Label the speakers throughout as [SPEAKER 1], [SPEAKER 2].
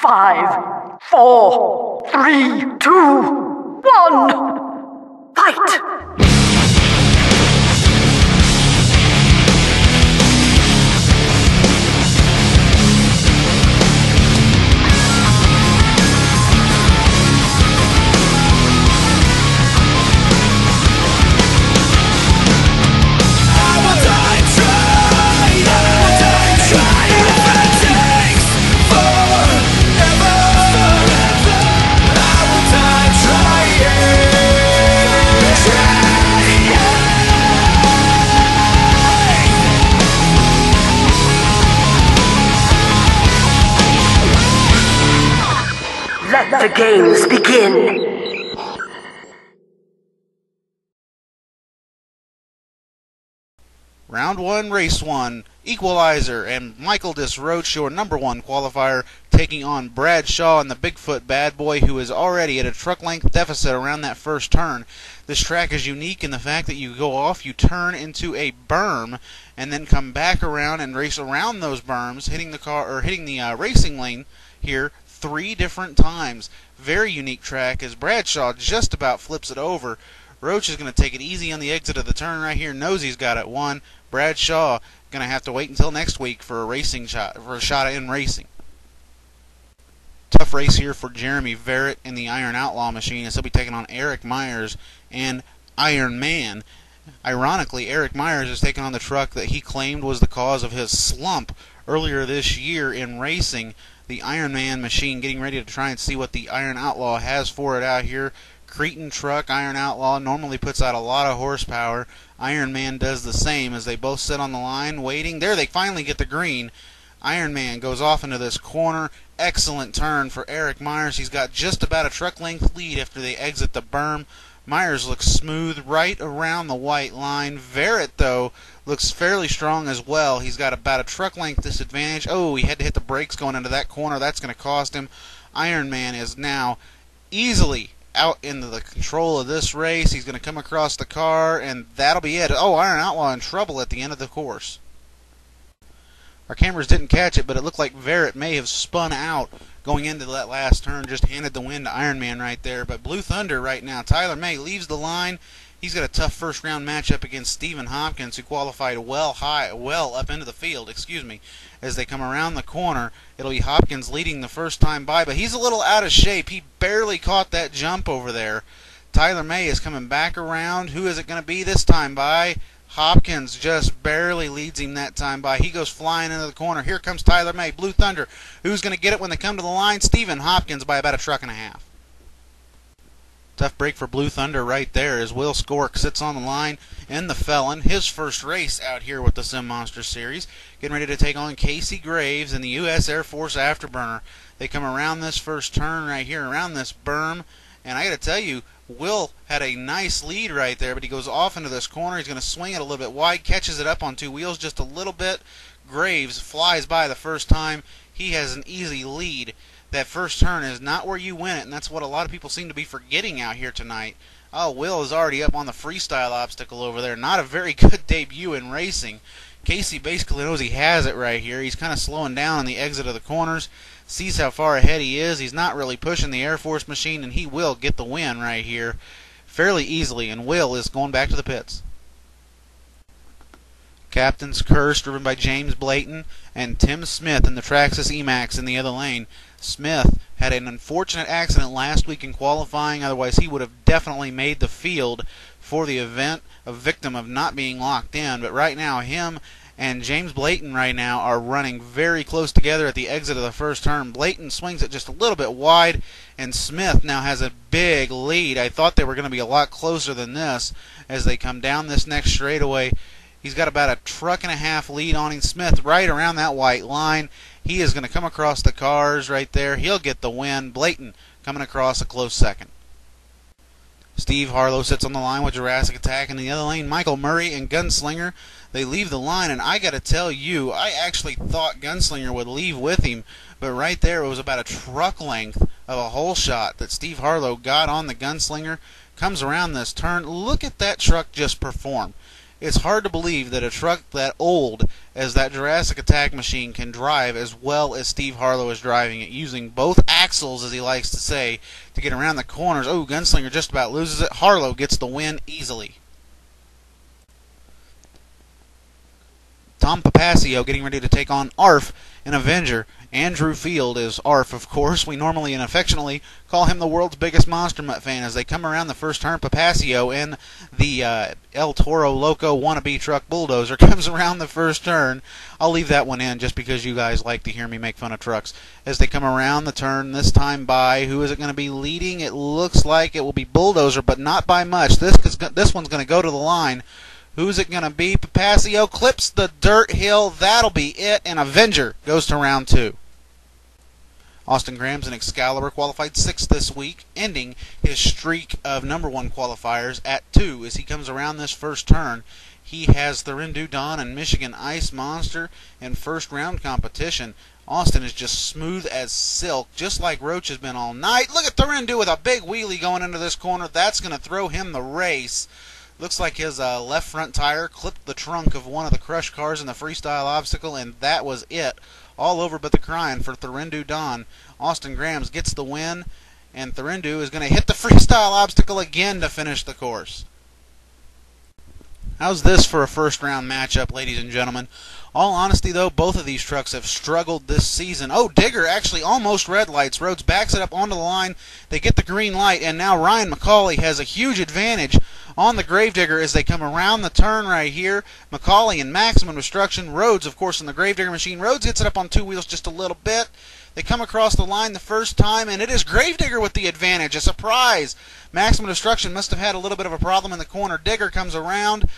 [SPEAKER 1] 5, 4, 3, 2, 1. Fight! Let the games begin!
[SPEAKER 2] Round 1, Race 1, Equalizer, and Michael Disroach, your #1 qualifier, taking on Bradshaw and the Bigfoot bad boy, who is already at a truck length deficit around that first turn. This track is unique in the fact that you go off, you turn into a berm, and then come back around and race around those berms, hitting the racing lane here 3 different times. Very unique track as Bradshaw just about flips it over. Roach is going to take it easy on the exit of the turn right here. Knows he's got it won. Bradshaw going to have to wait until next week for a shot in racing. Tough race here for Jeremy Verrett in the Iron Outlaw machine as he'll be taking on Eric Myers and Iron Man. Ironically, Eric Myers is taking on the truck that he claimed was the cause of his slump earlier this year in racing. The Iron Man machine getting ready to try and see what the Iron Outlaw has for it out here. Cretan truck, Iron Outlaw normally puts out a lot of horsepower. Iron Man does the same as they both sit on the line waiting. There, they finally get the green. Iron Man goes off into this corner. Excellent turn for Eric Myers. He's got just about a truck length lead after they exit the berm. Myers looks smooth right around the white line. Verrett, though, looks fairly strong as well. He's got about a truck length disadvantage. Oh, he had to hit the brakes going into that corner. That's going to cost him. Iron Man is now easily out into the control of this race. He's going to come across the car, and that'll be it. Oh, Iron Outlaw in trouble at the end of the course. Our cameras didn't catch it, but it looked like Verrett may have spun out going into that last turn, just handed the win to Iron Man right there. But Blue Thunder right now, Tyler May leaves the line. He's got a tough first round matchup against Stephen Hopkins, who qualified well up into the field, as they come around the corner. It'll be Hopkins leading the first time by, but he's a little out of shape. He barely caught that jump over there. Tyler May is coming back around. Who is it going to be this time by? Hopkins just barely leads him that time by. He goes flying into the corner. Here comes Tyler May. Blue Thunder. Who's going to get it when they come to the line? Stephen Hopkins by about a truck and a half. Tough break for Blue Thunder right there as Will Skork sits on the line in the Felon. His first race out here with the Sim Monsters series. Getting ready to take on Casey Graves in the U.S. Air Force Afterburner. They come around this first turn right here, around this berm. And I got to tell you, Will had a nice lead right there, but he goes off into this corner. He's going to swing it a little bit wide, catches it up on 2 wheels just a little bit. Graves flies by the first time. He has an easy lead. That first turn is not where you win it, and that's what a lot of people seem to be forgetting out here tonight. Oh, Will is already up on the freestyle obstacle over there. Not a very good debut in racing. Casey basically knows he has it right here. He's kind of slowing down on the exit of the corners. Sees how far ahead he is. He's not really pushing the Air Force machine, and he will get the win right here fairly easily, and Will is going back to the pits. Captain's Curse, driven by James Blayton and Tim Smith in the Traxxas Emax in the other lane. Smith had an unfortunate accident last week in qualifying, otherwise he would have definitely made the field for the event, a victim of not being locked in. But right now, him and James Blayton right now are running very close together at the exit of the first turn. Blayton swings it just a little bit wide, and Smith now has a big lead. I thought they were going to be a lot closer than this as they come down this next straightaway. He's got about a truck and a half lead on him. Smith right around that white line. He is going to come across the cars right there. He'll get the win. Blayton coming across a close second. Steve Harlow sits on the line with Jurassic Attack in the other lane. Michael Murray and Gunslinger, they leave the line, and I got to tell you, I actually thought Gunslinger would leave with him, but right there it was about a truck length of a hole shot that Steve Harlow got on the Gunslinger. Comes around this turn. Look at that truck just perform. It's hard to believe that a truck that old as that Jurassic Attack machine can drive as well as Steve Harlow is driving it, using both axles, as he likes to say, to get around the corners. Oh, Gunslinger just about loses it. Harlow gets the win easily. Tom Papasio getting ready to take on Arf in Avenger. Andrew Field is Arf, of course. We normally and affectionately call him the world's biggest Monster Mutt fan. As they come around the first turn, Papasio in the El Toro Loco wannabe truck bulldozer comes around the first turn. I'll leave that one in just because you guys like to hear me make fun of trucks. As they come around the turn, this time by, who is it going to be leading? It looks like it will be Bulldozer, but not by much. This one's going to go to the line. Who's it going to be? Papasio clips the dirt hill. That'll be it. And Avenger goes to round 2. Austin Graham's and Excalibur qualified 6th this week, ending his streak of #1 qualifiers at 2. As he comes around this first turn, he has Thurindu Dawn and Michigan Ice Monster in first round competition. Austin is just smooth as silk, just like Roach has been all night. Look at Thurindu with a big wheelie going into this corner. That's going to throw him the race. Looks like his left front tire clipped the trunk of one of the Crush cars in the freestyle obstacle, and that was it. All over but the crying for Thurindu Dawn. Austin Grahams gets the win, and Thurindu is going to hit the freestyle obstacle again to finish the course. How's this for a first round matchup, ladies and gentlemen? All honesty, though, both of these trucks have struggled this season. Oh, Digger actually almost red lights. Rhodes backs it up onto the line. They get the green light, and now Ryan McCauley has a huge advantage on the Gravedigger as they come around the turn right here. McCauley in maximum destruction. Rhodes, of course, in the Gravedigger machine. Rhodes gets it up on 2 wheels just a little bit. They come across the line the first time, and it is Gravedigger with the advantage. A surprise. Maximum destruction must have had a little bit of a problem in the corner. Digger comes around.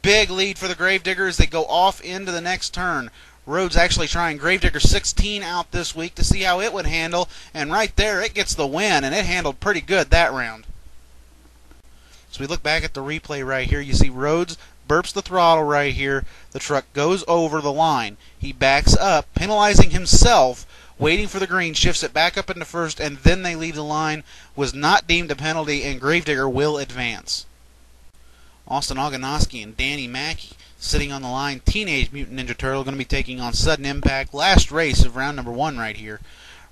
[SPEAKER 2] Big lead for the Gravedigger as they go off into the next turn. Rhodes actually trying Gravedigger 16 out this week to see how it would handle, and right there it gets the win, and it handled pretty good that round. So we look back at the replay right here. You see Rhodes burps the throttle right here. The truck goes over the line. He backs up, penalizing himself, waiting for the green, shifts it back up into first, and then they leave the line. Was not deemed a penalty, and Gravedigger will advance. Austin Oganowski and Danny Mackey sitting on the line. Teenage Mutant Ninja Turtle going to be taking on Sudden Impact. Last race of round #1 right here.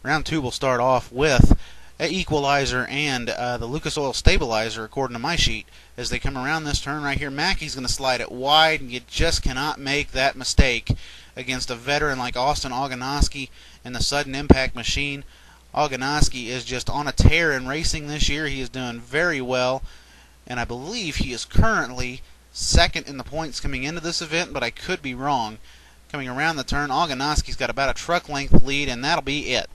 [SPEAKER 2] Round 2 will start off with an Equalizer and the Lucas Oil Stabilizer, according to my sheet. As they come around this turn right here, Mackey's going to slide it wide, and you just cannot make that mistake against a veteran like Austin Oganowski and the Sudden Impact machine. Oganowski is just on a tear in racing this year. He is doing very well, and I believe he is currently second in the points coming into this event, but I could be wrong. Coming around the turn, Oganowski's got about a truck length lead, and that'll be it.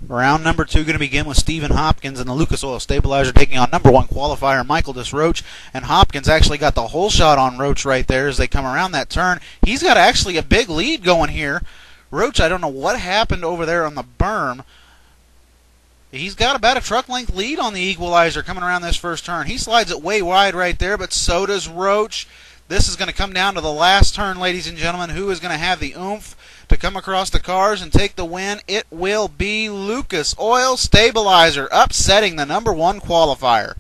[SPEAKER 2] Round #2 going to begin with Stephen Hopkins and the Lucas Oil Stabilizer taking on #1 qualifier Michael Desroach, and Hopkins actually got the whole shot on Roach right there as they come around that turn. He's got actually a big lead going here. Roach, I don't know what happened over there on the berm. He's got about a truck length lead on the Equalizer coming around this first turn. He slides it way wide right there, but so does Roach. This is going to come down to the last turn, ladies and gentlemen. Who is going to have the oomph to come across the cars and take the win? It will be Lucas Oil Stabilizer, upsetting the #1 qualifier.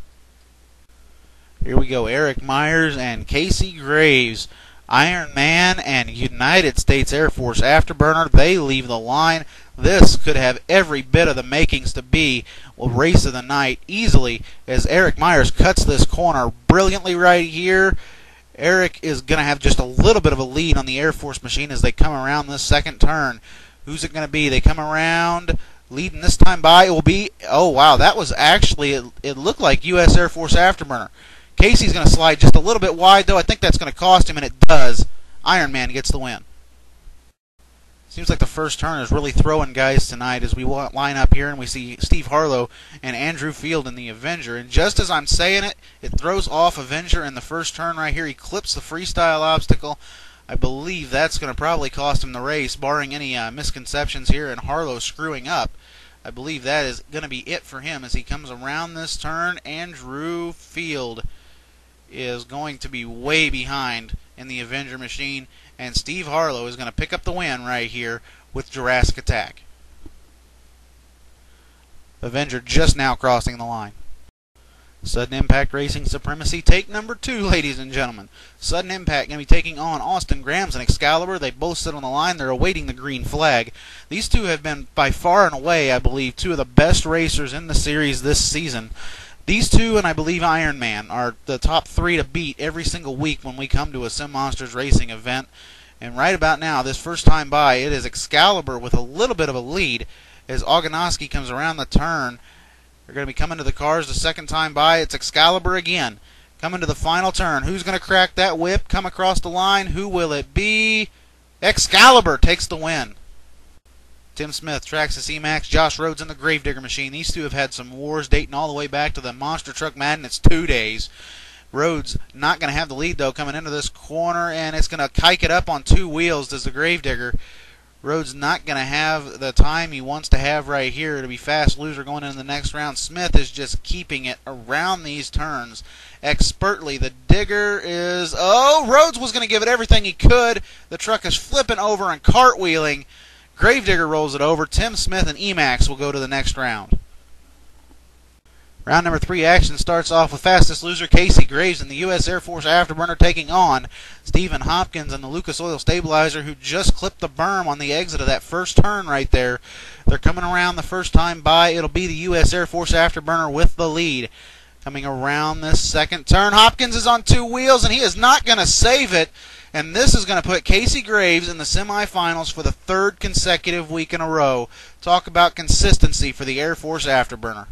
[SPEAKER 2] Here we go, Eric Myers and Casey Graves. Iron Man and United States Air Force Afterburner, they leave the line. This could have every bit of the makings to be a race of the night easily, as Eric Myers cuts this corner brilliantly right here. Eric is going to have just a little bit of a lead on the Air Force machine as they come around this second turn. Who's it going to be? They come around, leading this time by. It will be, oh wow, that was actually, it looked like U.S. Air Force Afterburner. Casey's going to slide just a little bit wide, though. I think that's going to cost him, and it does. Iron Man gets the win. Seems like the first turn is really throwing guys tonight as we line up here and we see Steve Harlow and Andrew Field in the Avenger. And just as I'm saying it, it throws off Avenger in the first turn right here. He clips the freestyle obstacle. I believe that's going to probably cost him the race, barring any misconceptions here and Harlow screwing up. I believe that is going to be it for him as he comes around this turn. Andrew Field is going to be way behind in the Avenger machine, and Steve Harlow is going to pick up the win right here with Jurassic Attack. Avenger just now crossing the line. Sudden Impact Racing Supremacy, take number 2, ladies and gentlemen. Sudden Impact going to be taking on Austin Grams and Excalibur. They both sit on the line. They're awaiting the green flag. These two have been, by far and away, I believe, two of the best racers in the series this season. These two, and I believe Iron Man, are the top 3 to beat every single week when we come to a Sim Monsters Racing event. And right about now, this first time by, it is Excalibur with a little bit of a lead as Oganowski comes around the turn. They're going to be coming to the cars the second time by. It's Excalibur again. Coming to the final turn. Who's going to crack that whip? Come across the line. Who will it be? Excalibur takes the win. Tim Smith tracks the C-Max. Josh Rhodes in the Gravedigger machine. These two have had some wars dating all the way back to the Monster Truck Madness 2 days. Rhodes not going to have the lead, though, coming into this corner, and it's going to kike it up on 2 wheels as the Gravedigger. Rhodes not going to have the time he wants to have right here to be fast loser going into the next round. Smith is just keeping it around these turns expertly. The Digger is... Oh, Rhodes was going to give it everything he could. The truck is flipping over and cartwheeling. Gravedigger rolls it over. Tim Smith and Emax will go to the next round. Round number 3 action starts off with fastest loser Casey Graves and the U.S. Air Force Afterburner taking on Stephen Hopkins and the Lucas Oil Stabilizer, who just clipped the berm on the exit of that first turn right there. They're coming around the first time by. It'll be the U.S. Air Force Afterburner with the lead. Coming around this second turn, Hopkins is on 2 wheels and he is not going to save it. And this is going to put Casey Graves in the semifinals for the 3rd consecutive week in a row. Talk about consistency for the Air Force Afterburner.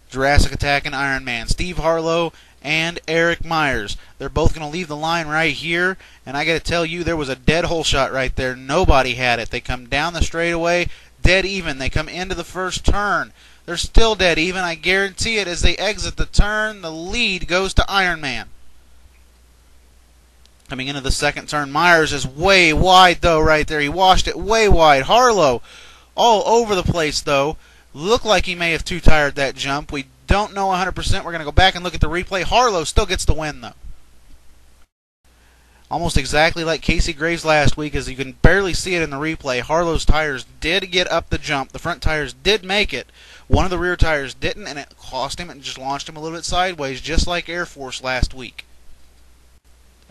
[SPEAKER 2] Jurassic Attack and Iron Man. Steve Harlow and Eric Myers. They're both going to leave the line right here. And I got to tell you, there was a dead hole shot right there. Nobody had it. They come down the straightaway, dead even. They come into the first turn. They're still dead even. I guarantee it. As they exit the turn, the lead goes to Iron Man. Coming into the second turn, Myers is way wide, though, right there. He washed it way wide. Harlow all over the place, though. Looked like he may have two-tired that jump. We don't know 100%. We're going to go back and look at the replay. Harlow still gets the win, though. Almost exactly like Casey Graves last week, as you can barely see it in the replay. Harlow's tires did get up the jump. The front tires did make it. One of the rear tires didn't, and it cost him and just launched him a little bit sideways, just like Air Force last week.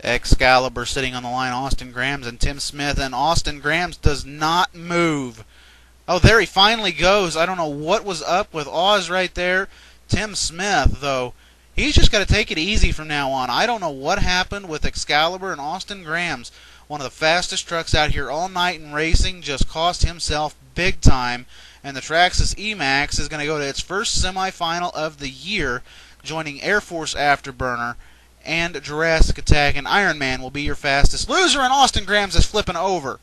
[SPEAKER 2] Excalibur sitting on the line, Austin Grams and Tim Smith, and Austin Grams does not move. Oh, there he finally goes. I don't know what was up with Oz right there. Tim Smith, though, he's just got to take it easy from now on. I don't know what happened with Excalibur and Austin Grams. One of the fastest trucks out here all night in racing just cost himself big time. And the Traxxas E-Max is going to go to its first semifinal of the year, joining Air Force Afterburner and Jurassic Attack. And Iron Man will be your fastest loser, and Austin Grams is flipping over.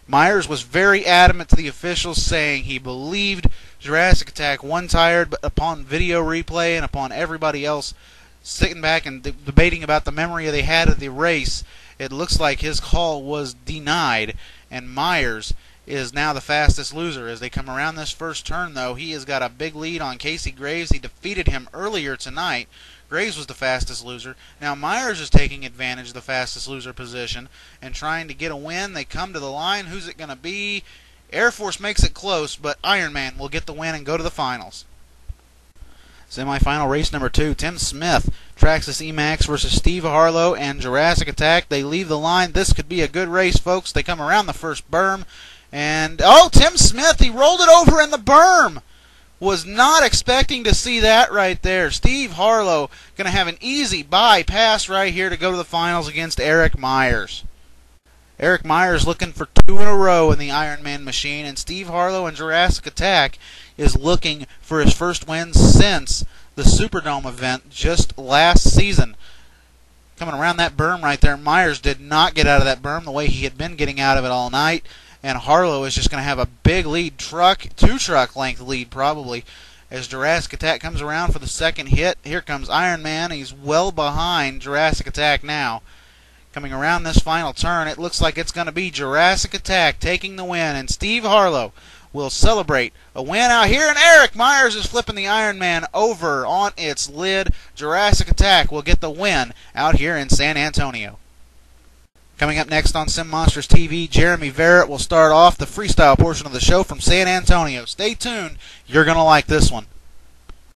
[SPEAKER 2] Myers was very adamant to the officials, saying he believed Jurassic Attack one-tired, but upon video replay and upon everybody else sitting back and debating about the memory they had of the race, it looks like his call was denied, and Myers is now the fastest loser. As they come around this first turn, though, he has got a big lead on Casey Graves. He defeated him earlier tonight. Graves was the fastest loser. Now Myers is taking advantage of the fastest loser position and trying to get a win. They come to the line. Who's it going to be? Air Force makes it close, but Iron Man will get the win and go to the finals. Semifinal race number 2. Tim Smith, Traxxas E-Max versus Steve Harlow and Jurassic Attack. They leave the line. This could be a good race, folks. They come around the first berm. And, oh, Tim Smith, he rolled it over in the berm. Was not expecting to see that right there. Steve Harlow going to have an easy bypass right here to go to the finals against Eric Myers. Eric Myers looking for 2 in a row in the Iron Man machine, and Steve Harlow and Jurassic Attack is looking for his first win since the Superdome event just last season. Coming around that berm right there, Myers did not get out of that berm the way he had been getting out of it all night. And Harlow is just going to have a big lead, 2-truck length lead probably, as Jurassic Attack comes around for the second hit. Here comes Iron Man. He's well behind Jurassic Attack now. Coming around this final turn, it looks like it's going to be Jurassic Attack taking the win, and Steve Harlow will celebrate a win out here, and Eric Myers is flipping the Iron Man over on its lid. Jurassic Attack will get the win out here in San Antonio. Coming up next on SimMonstersTV, Jeremy Verrett will start off the freestyle portion of the show from San Antonio. Stay tuned. You're going to like this one.